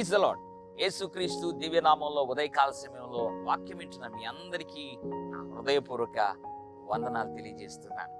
Praise the lord. యేసుక్రీస్తు దివ్యనామంలో ఉదయకాల సమయంలో వాక్యం వింటున్న మీ అందరికీ నా హృదయపూర్వక వందనాలు తెలియజేస్తున్నాను.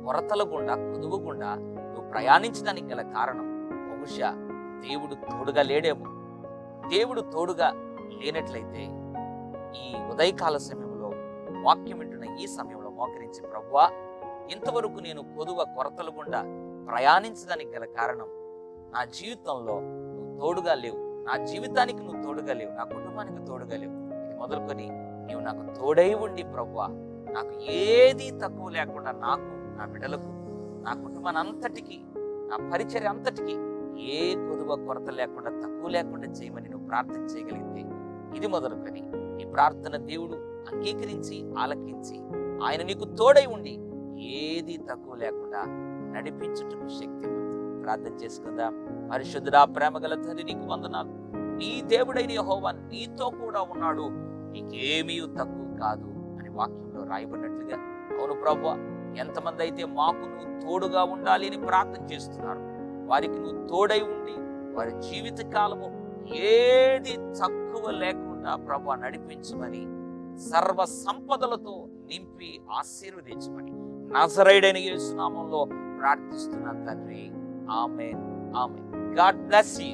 కొరతల గుండా, కొదువు గుండా నువ్వు ప్రయాణించడానికి గల కారణం బహుశా దేవుడు తోడుగా లేడేమో. దేవుడు తోడుగా లేనట్లయితే ఈ ఉదయకాల సమయంలో వాక్యం వింటున్న ఈ సమయంలో మోకరించి, ప్రభువా, ఇంతవరకు నేను కొరతల గుండా ప్రయాణించడానికి గల కారణం నా జీవితంలో నువ్వు తోడుగా లేవు, నా జీవితానికి నువ్వు తోడుగా లేవు, నా కుటుంబానికి తోడుగా లేవు. ఇది మొదలుకొని నీవు నాకు తోడై ఉండి ప్రభువా, నాకు ఏది తక్కువ లేకుండా నాకు, నా బిడ్డలకు, నా కుటుంబాన్ని అంతటికి, నా పరిచర్య అంతటికి ఏ కొరత లేకుండా, తక్కువ లేకుండా చేయమని నువ్వు ప్రార్థన చేయగలిగితే ఇది మొదలుకొని ఈ ప్రార్థన దేవుడు అంగీకరించి ఆలకించి ఆయన నీకు తోడై ఉండి ఏది తక్కువ లేకుండా నడిపించుటకు శక్తి ప్రార్థన చేసుకుందాం. పరిశుద్ధుడా, ప్రేమగల తండ్రి, నీకు వందనాలు. నీ దేవుడైన యెహోవా నీతో కూడా ఉన్నాడు, నీకేమీ తక్కువ కాదు అని వాక్యంలో రాయబడినట్లుగా, అవును ప్రభువా, ఎంతమంది అయితే మాకు నువ్వు తోడుగా ఉండాలి అని ప్రార్థన చేస్తున్నారు, వారికి నువ్వు తోడై ఉండి వారి జీవిత కాలము ఏది తక్కువ లేకుండా ప్రభువా నడిపించమని, సర్వ సంపదలతో నింపి ఆశీర్వదించమని నజరేయుడైన యేసు నామములో ప్రార్థిస్తున్నాను తండ్రి. ఆమేన్, ఆమేన్. God bless you.